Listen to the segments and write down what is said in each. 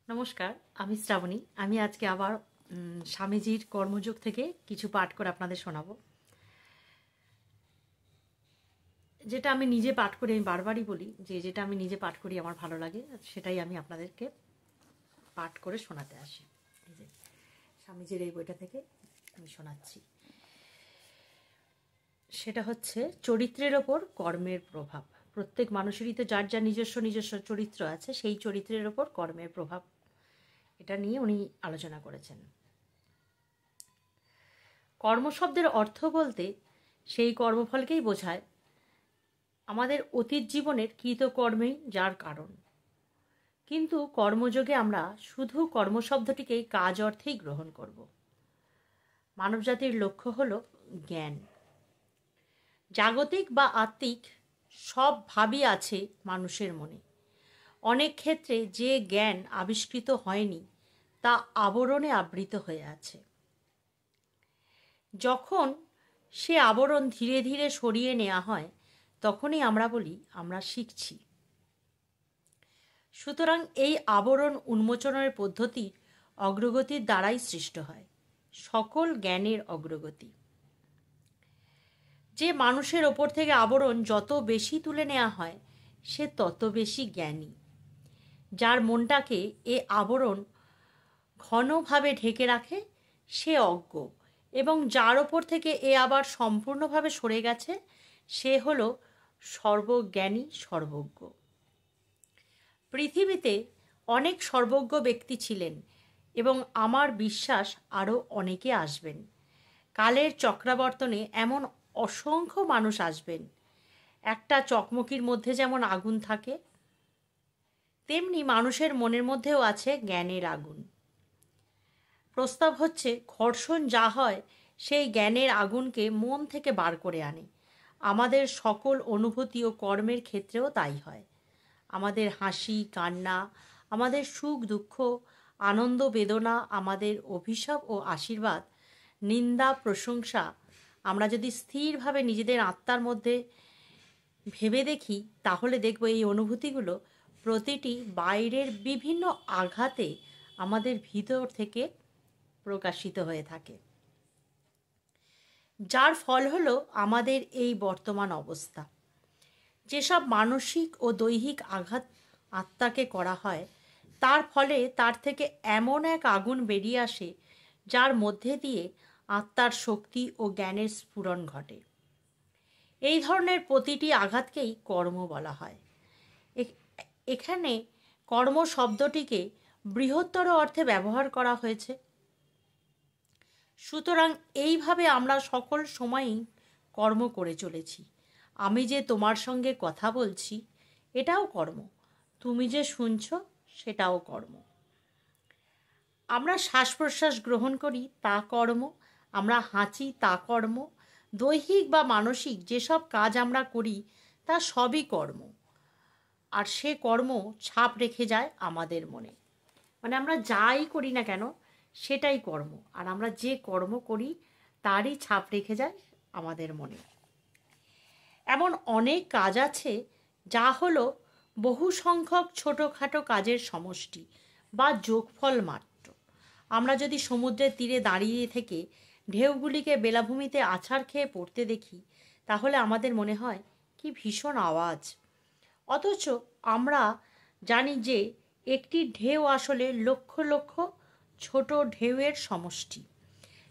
নমস্কার, আমি শ্রাবণী। আমি আজকে আবার স্বামীজির কর্মযোগ থেকে কিছু পাঠ করে আপনাদের শোনাবো। যেটা আমি নিজে পাঠ করি, আমি বারবারই বলি যে যেটা আমি নিজে পাঠ করি আমার ভালো লাগে, সেটাই আমি আপনাদেরকে পাঠ করে শোনাতে আসি। এই যে স্বামীজির এই বইটা থেকে আমি শোনাচ্ছি। সেটা হচ্ছে চরিত্রের ওপর কর্মের প্রভাব। প্রত্যেক মানুষেরই তো যার যা নিজস্ব নিজস্ব চরিত্র আছে, সেই চরিত্রের ওপর কর্মের প্রভাব, এটা নিয়ে উনি আলোচনা করেছেন। কর্মশব্দের অর্থ বলতে সেই কর্মফলকেই বোঝায়, আমাদের অতীত জীবনের কৃতকর্মেই যার কারণ। কিন্তু কর্মযোগে আমরা শুধু কর্মশব্দটিকেই কাজ অর্থেই গ্রহণ করব। মানবজাতির লক্ষ্য হল জ্ঞান। জাগতিক বা আত্মিক সব ভাবই আছে মানুষের মনে। অনেক ক্ষেত্রে যে জ্ঞান আবিষ্কৃত হয়নি তা আবরণে আবৃত হয়ে আছে। যখন সে আবরণ ধীরে ধীরে সরিয়ে নেওয়া হয়, তখনই আমরা বলি আমরা শিখছি। সুতরাং এই আবরণ উন্মোচনের পদ্ধতির অগ্রগতির দ্বারাই সৃষ্ট হয় সকল জ্ঞানের অগ্রগতি। যে মানুষের ওপর থেকে আবরণ যত বেশি তুলে নেওয়া হয়, সে তত বেশি জ্ঞানী। যার মনটাকে এ আবরণ ঘনভাবে ঢেকে রাখে, সে অজ্ঞ, এবং যার ওপর থেকে এ আবার সম্পূর্ণভাবে সরে গেছে, সে হল সর্বজ্ঞানী, সর্বজ্ঞ। পৃথিবীতে অনেক সর্বজ্ঞ ব্যক্তি ছিলেন এবং আমার বিশ্বাস আরও অনেকে আসবেন। কালের চক্রাবর্তনে এমন অসংখ্য মানুষ আসবেন। একটা চকমকির মধ্যে যেমন আগুন থাকে, তেমনি মানুষের মনের মধ্যেও আছে জ্ঞানের আগুন। প্রস্তাব হচ্ছে, ঘর্ষণ যা হয় সেই জ্ঞানের আগুনকে মন থেকে বার করে আনে। আমাদের সকল অনুভূতি ও কর্মের ক্ষেত্রেও তাই হয়। আমাদের হাসি কান্না, আমাদের সুখ দুঃখ, আনন্দ বেদনা, আমাদের অভিশাপ ও আশীর্বাদ, নিন্দা প্রশংসা, আমরা যদি স্থিরভাবে নিজেদের আত্মার মধ্যে ভেবে দেখি, তাহলে দেখব এই অনুভূতিগুলো প্রতিটি বাইরের বিভিন্ন আঘাতে আমাদের ভিতর থেকে প্রকাশিত হয়ে থাকে, যার ফল হলো আমাদের এই বর্তমান অবস্থা। যেসব মানসিক ও দৈহিক আঘাত আত্মাকে করা হয়, তার ফলে তার থেকে এমন এক আগুন বেরিয়ে আসে, যার মধ্যে দিয়ে আত্মার শক্তি ও জ্ঞানের স্ফুরণ ঘটে। এই ধরনের প্রতিটি আঘাতকেই কর্ম বলা হয়। এখানে কর্ম শব্দটিকে বৃহত্তর অর্থে ব্যবহার করা হয়েছে। সুতরাং এইভাবে আমরা সকল সময়ই কর্ম করে চলেছি। আমি যে তোমার সঙ্গে কথা বলছি, এটাও কর্ম। তুমি যে শুনছ, সেটাও কর্ম। আমরা শ্বাস প্রশ্বাস গ্রহণ করি, তা কর্ম। আমরা হাঁচি, তা কর্ম। দৈহিক বা মানসিক যেসব কাজ আমরা করি, তা সবই কর্ম। আর সে কর্ম ছাপ রেখে যায় আমাদের মনে। মানে আমরা যাই করি না কেন, সেটাই কর্ম। আর আমরা যে কর্ম করি, তারই ছাপ রেখে যায় আমাদের মনে। এমন অনেক কাজ আছে যা হলো বহু সংখ্যক ছোটোখাটো কাজের সমষ্টি বা যোগফল মাত্র। আমরা যদি সমুদ্রের তীরে দাঁড়িয়ে থেকে ঢেউগুলিকে বেলাভূমিতে আছাড় খেয়ে পড়তে দেখি, তাহলে আমাদের মনে হয় কি ভীষণ আওয়াজ। অথচ আমরা জানি যে একটি ঢেউ আসলে লক্ষ লক্ষ ছোট ঢেউয়ের সমষ্টি।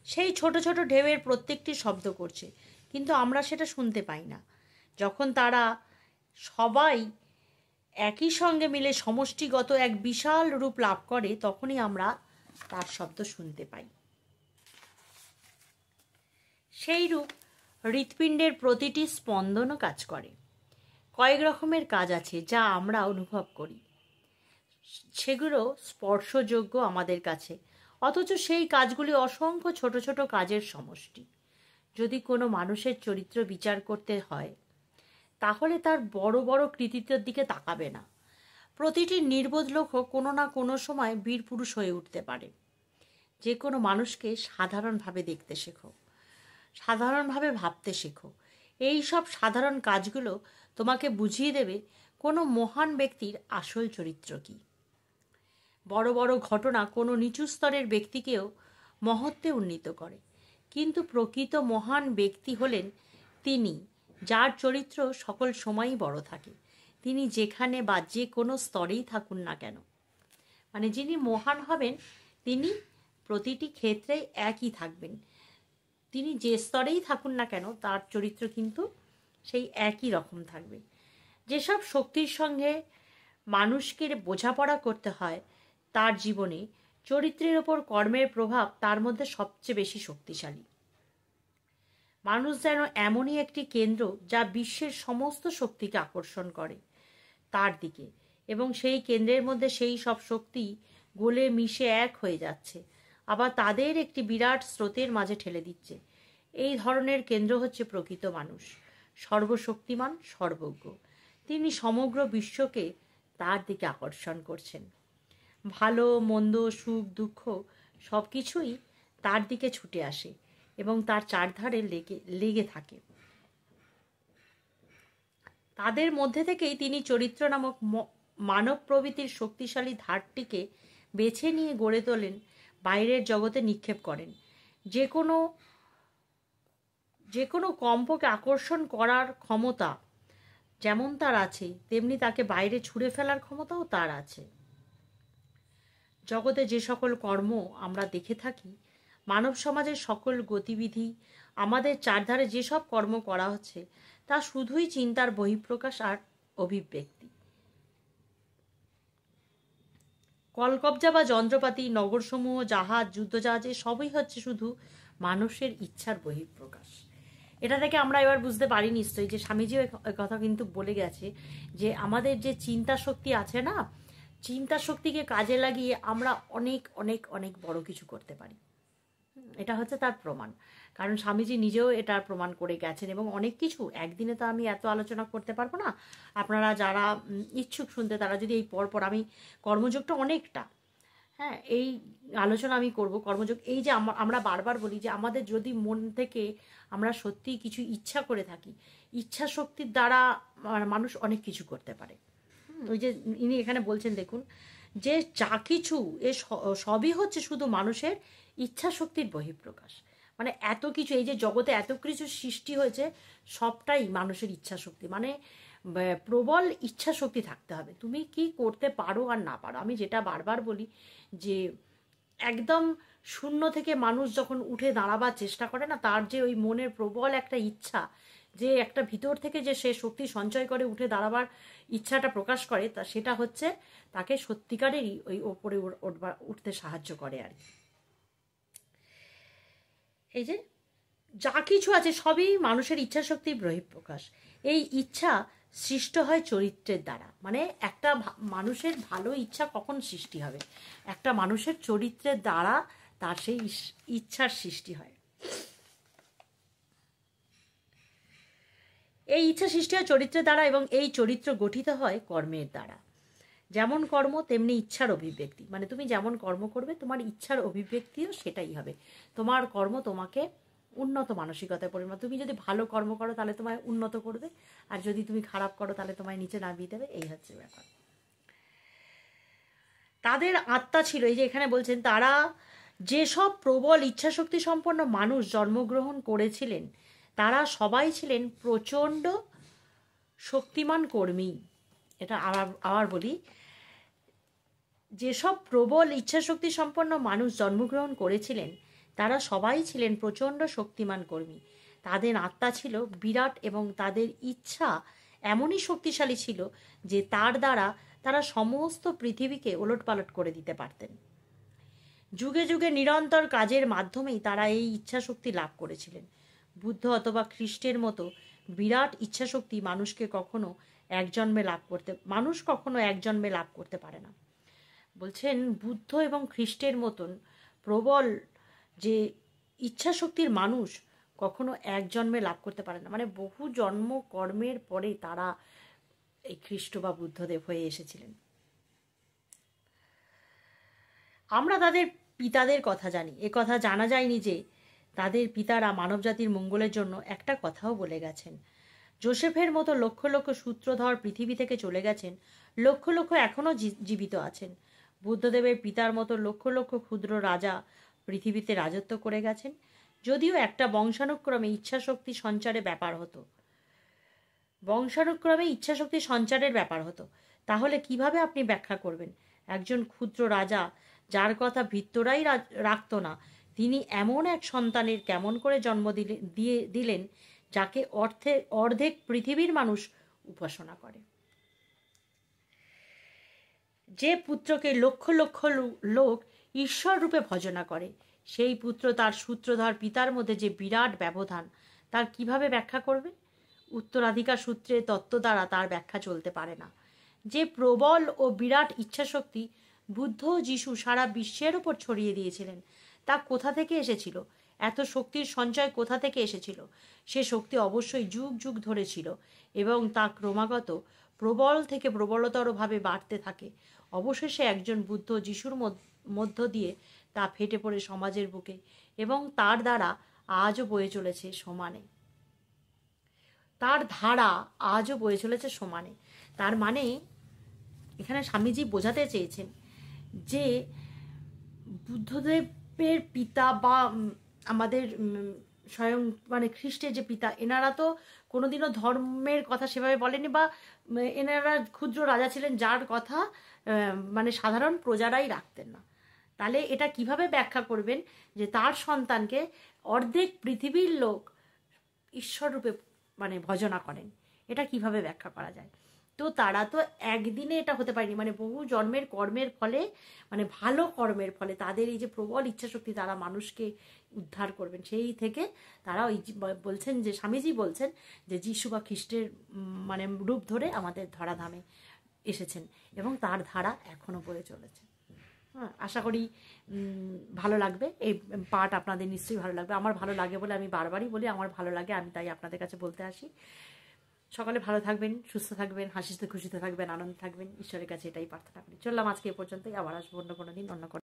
সেই ছোট ছোট ঢেউয়ের প্রত্যেকটি শব্দ করছে, কিন্তু আমরা সেটা শুনতে পাই না। যখন তারা সবাই একই সঙ্গে মিলে সমষ্টিগত এক বিশাল রূপ লাভ করে, তখনই আমরা তার শব্দ শুনতে পাই। সেই রূপ হৃৎপিণ্ডের প্রতিটি স্পন্দনও কাজ করে। কয়েক রকমের কাজ আছে যা আমরা অনুভব করি, সেগুলো স্পর্শযোগ্য আমাদের কাছে, অথচ সেই কাজগুলি অসংখ্য ছোট ছোট কাজের সমষ্টি। যদি কোনো মানুষের চরিত্র বিচার করতে হয়, তাহলে তার বড় বড় কৃতিত্বের দিকে তাকাবে না। প্রতিটি নির্বোধ লোকও কোনো না কোনো সময় বীর পুরুষ হয়ে উঠতে পারে। যে কোনো মানুষকে সাধারণভাবে দেখতে শেখো, সাধারণভাবে ভাবতে শেখো। এই সব সাধারণ কাজগুলো তোমাকে বুঝিয়ে দেবে কোনো মহান ব্যক্তির আসল চরিত্র কী। বড় বড় ঘটনা কোনো নিচু স্তরের ব্যক্তিকেও মহত্বে উন্নীত করে। কিন্তু প্রকৃত মহান ব্যক্তি হলেন তিনি, যার চরিত্র সকল সময়ই বড় থাকে, তিনি যেখানে বা যে কোনো স্তরেই থাকুন না কেন। মানে যিনি মহান হবেন তিনি প্রতিটি ক্ষেত্রে একই থাকবেন, তিনি যে স্তরেই থাকুন না কেন তার চরিত্র কিন্তু সেই একই রকম থাকবে। যেসব শক্তির সঙ্গে মানুষকে বোঝাপড়া করতে হয় তার জীবনে, চরিত্রের ওপর কর্মের প্রভাব তার মধ্যে সবচেয়ে বেশি শক্তিশালী। মানুষ যেন এমনই একটি কেন্দ্র যা বিশ্বের সমস্ত শক্তিকে আকর্ষণ করে তার দিকে, এবং সেই কেন্দ্রের মধ্যে সেই সব শক্তি গলে মিশে এক হয়ে যাচ্ছে, আবার তাদের একটি বিরাট স্রোতের মাঝে ঠেলে দিচ্ছে। এই ধরনের কেন্দ্র হচ্ছে প্রকৃত মানুষ, সর্বশক্তিমান, সর্বজ্ঞ। তিনি সমগ্র বিশ্বকে তার দিকে আকর্ষণ করছেন। ভালো মন্দ, সুখ দুঃখ সব কিছুই তার দিকে ছুটে আসে এবং তার চারধারে লেগে থাকে। তাদের মধ্যে থেকেই তিনি চরিত্র নামক মানব প্রবৃত্তির শক্তিশালী ধারটিকে বেছে নিয়ে গড়ে তোলেন, বাইরের জগতে নিক্ষেপ করেন। যে কোনো কম্পকে আকর্ষণ করার ক্ষমতা যেমন তার আছে, তেমনি তাকে বাইরে ছুঁড়ে ফেলার ক্ষমতাও তার আছে। জগতে যে সকল কর্ম আমরা দেখে থাকি, মানব সমাজের সকল গতিবিধি, আমাদের চারধারে যেসব কর্ম করা হচ্ছে, তা শুধুই চিন্তার বহিঃপ্রকাশ আর অভিব্যক্তি। কলকবজা বা যন্ত্রপাতি, নগরসমূহ, জাহাজ, যুদ্ধজাহাজ, সবই হচ্ছে শুধু মানুষের ইচ্ছার বহিঃপ্রকাশ। এটা থেকে আমরা এবার বুঝতে পারি নিশ্চয়ই যে স্বামীজিও কথা কিন্তু বলে গেছে যে আমাদের যে চিন্তা শক্তি আছে না, চিন্তা শক্তিকে কাজে লাগিয়ে আমরা অনেক অনেক অনেক বড় কিছু করতে পারি। এটা হচ্ছে তার প্রমাণ, কারণ স্বামীজি নিজেও এটার প্রমাণ করে গেছেন। এবং অনেক কিছু একদিনে তো আমি এত আলোচনা করতে পারবো না, আপনারা যারা ইচ্ছুক শুনতে তারা যদি এই পরপর, আমি কর্মযোগটা অনেকটা, হ্যাঁ, এই আলোচনা আমি করব কর্মযোগ। এই যে আমরা বারবার বলি যে আমাদের যদি মন থেকে আমরা সত্যিই কিছু ইচ্ছা করে থাকি, ইচ্ছা শক্তির দ্বারা মানুষ অনেক কিছু করতে পারে। ওই যে ইনি এখানে বলছেন দেখুন, যে যা কিছু সবই হচ্ছে শুধু মানুষের ইচ্ছা শক্তির বহিঃপ্রকাশ। মানে এত কিছু, এই যে জগতে এত কিছু সৃষ্টি হয়েছে, সবটাই মানুষের ইচ্ছা শক্তি। মানে প্রবল ইচ্ছা শক্তি থাকতে হবে, তুমি কি করতে পারো আর না পারো। আমি যেটা বারবার বলি যে একদম শূন্য থেকে মানুষ যখন উঠে দাঁড়াবার চেষ্টা করে না, তার যে ওই মনের প্রবল একটা ইচ্ছা, যে একটা ভিতর থেকে যে সে শক্তি সঞ্চয় করে উঠে দাঁড়াবার ইচ্ছাটা প্রকাশ করে, তা সেটা হচ্ছে তাকে সত্যিকারেরই ওই ওপরে উঠতে সাহায্য করে আর কি। এই যে যা কিছু আছে সবই মানুষের ইচ্ছা শক্তির বহিঃপ্রকাশ। এই ইচ্ছা সৃষ্ট হয় চরিত্রের দ্বারা। মানে একটা মানুষের ভালো ইচ্ছা কখন সৃষ্টি হবে? একটা মানুষের চরিত্রের দ্বারা তার সেই ইচ্ছার সৃষ্টি হয়। এই ইচ্ছা সৃষ্টি হয় চরিত্রের দ্বারা, এবং এই চরিত্র গঠিত হয় কর্মের দ্বারা। যেমন কর্ম তেমনি ইচ্ছার অভিব্যক্তি। মানে তুমি যেমন কর্ম করবে, তোমার ইচ্ছার অভিব্যক্তিও সেটাই হবে। তোমার কর্ম তোমাকে উন্নত মানসিকতায় পরিণত। তুমি যদি ভালো কর্ম করো তাহলে তোমায় উন্নত করবে, আর যদি তুমি খারাপ করো তাহলে তোমায় নিচে নামিয়ে দেবে। এই হচ্ছে ব্যাপার। তাদের আত্মা ছিল, এই যে এখানে বলছেন, তারা যেসব প্রবল ইচ্ছাশক্তি সম্পন্ন মানুষ জন্মগ্রহণ করেছিলেন, তারা সবাই ছিলেন প্রচণ্ড শক্তিমান কর্মী। এটা আবার বলি, যেসব প্রবল ইচ্ছাশক্তি সম্পন্ন মানুষ জন্মগ্রহণ করেছিলেন তারা সবাই ছিলেন প্রচণ্ড শক্তিমান কর্মী। তাদের আত্মা ছিল বিরাট এবং তাদের ইচ্ছা এমনই শক্তিশালী ছিল যে তার দ্বারা তারা সমস্ত পৃথিবীকে ওলটপালট করে দিতে পারতেন। যুগে যুগে নিরন্তর কাজের মাধ্যমেই তারা এই ইচ্ছাশক্তি লাভ করেছিলেন। বুদ্ধ অথবা খ্রিস্টের মতো বিরাট ইচ্ছাশক্তি মানুষ কখনো এক জন্মে লাভ করতে পারে না। বলছেন বুদ্ধ এবং খ্রিস্টের মতন প্রবল যে ইচ্ছাশক্তির মানুষ কখনো এক জন্মে লাভ করতে পারে না। মানে বহু জন্ম কর্মের পরে তারা এই খ্রিস্ট বা বুদ্ধদেব হয়ে এসেছিলেন। আমরা তাদের পিতাদের কথা জানি, এ কথা জানা যায়নি যে তাদের পিতারা মানবজাতির মঙ্গলের জন্য একটা কথাও বলে গেছেন। জোসেফের মতো লক্ষ লক্ষ সূত্রধর পৃথিবী থেকে চলে গেছেন, লক্ষ লক্ষ এখনও জীবিত আছেন। বুদ্ধদেবের পিতার মতো লক্ষ লক্ষ ক্ষুদ্র রাজা পৃথিবীতে রাজত্ব করে গেছেন, যদিও একটা বংশানুক্রমে ইচ্ছাশক্তি সঞ্চারের ব্যাপার হতো। তাহলে কিভাবে আপনি ব্যাখ্যা করবেন একজন ক্ষুদ্র রাজা, যার কথা ভৃত্যরাই রাখত না, তিনি এমন এক সন্তানের কেমন করে জন্ম দিলেন যাকে অর্ধেক পৃথিবীর মানুষ উপাসনা করে? যে পুত্রকে লক্ষ লক্ষ লোক ঈশ্বর রূপে ভজনা করে, সেই পুত্র তার সূত্রধর পিতার মধ্যে যে বিরাট ব্যবধান, তার কিভাবে ব্যাখ্যা করবে? উত্তরাধিকার সূত্রে তত্ত্ব দ্বারা তার ব্যাখ্যা চলতে পারে না। যে প্রবল ও বিরাট ইচ্ছাশক্তি বুদ্ধ ও যিশু সারা বিশ্বের উপর ছড়িয়ে দিয়েছিলেন, তা কোথা থেকে এসেছিল? এত শক্তির সঞ্চয় কোথা থেকে এসেছিল? সে শক্তি অবশ্যই যুগ যুগ ধরে ছিল এবং তা ক্রমাগত প্রবল থেকে প্রবলতরভাবে বাড়তে থাকে। অবশেষে একজন বুদ্ধ যিশুর মধ্য দিয়ে তা ফেটে পড়ে সমাজের বুকে এবং তার দ্বারা আজও বয়ে চলেছে সমানে। তার মানে এখানে স্বামীজি বোঝাতে চেয়েছেন যে বুদ্ধদেবের পিতা বা আমাদের স্বয়ং মানে খ্রিস্টের যে পিতা, এনারা তো কোনোদিনও ধর্মের কথা সেভাবে বলেনি, বা এনারা ক্ষুদ্র রাজা ছিলেন যার কথা মানে সাধারণ প্রজারাই রাখতেন না। তাহলে এটা কিভাবে ব্যাখ্যা করবেন যে তার সন্তানকে অর্ধেক পৃথিবীর লোক ঈশ্বররূপে মানে ভজনা করেন? এটা কিভাবে ব্যাখ্যা করা যায়? তো তারা তো একদিনে এটা হতে পারেনি, মানে বহু জন্মের কর্মের ফলে, মানে ভালো কর্মের ফলে তাদের এই যে প্রবল ইচ্ছাশক্তি, তারা মানুষকে উদ্ধার করবেন, সেই থেকে তারা ওই বলছেন যে স্বামীজি বলছেন যে যিশু বা খ্রিস্টের মানে রূপ ধরে আমাদের ধরাধামে এসেছেন এবং তার ধারা এখনো বয়ে চলেছে। হ্যাঁ, আশা করি ভালো লাগবে। এই পাঠ আপনাদের নিশ্চয়ই ভালো লাগবে। আমার ভালো লাগে বলে আমি বারবারই বলি আমার ভালো লাগে, আমি তাই আপনাদের কাছে বলতে আসি। সকালে ভালো থাকবেন, সুস্থ থাকবেন, হাসিতে খুশিতে থাকবেন, আনন্দ থাকবেন, ঈশ্বরের কাছে এটাই প্রার্থনা করি। চললাম আজকে এ পর্যন্তই, আবার আসবো অন্য কোনো দিন অন্য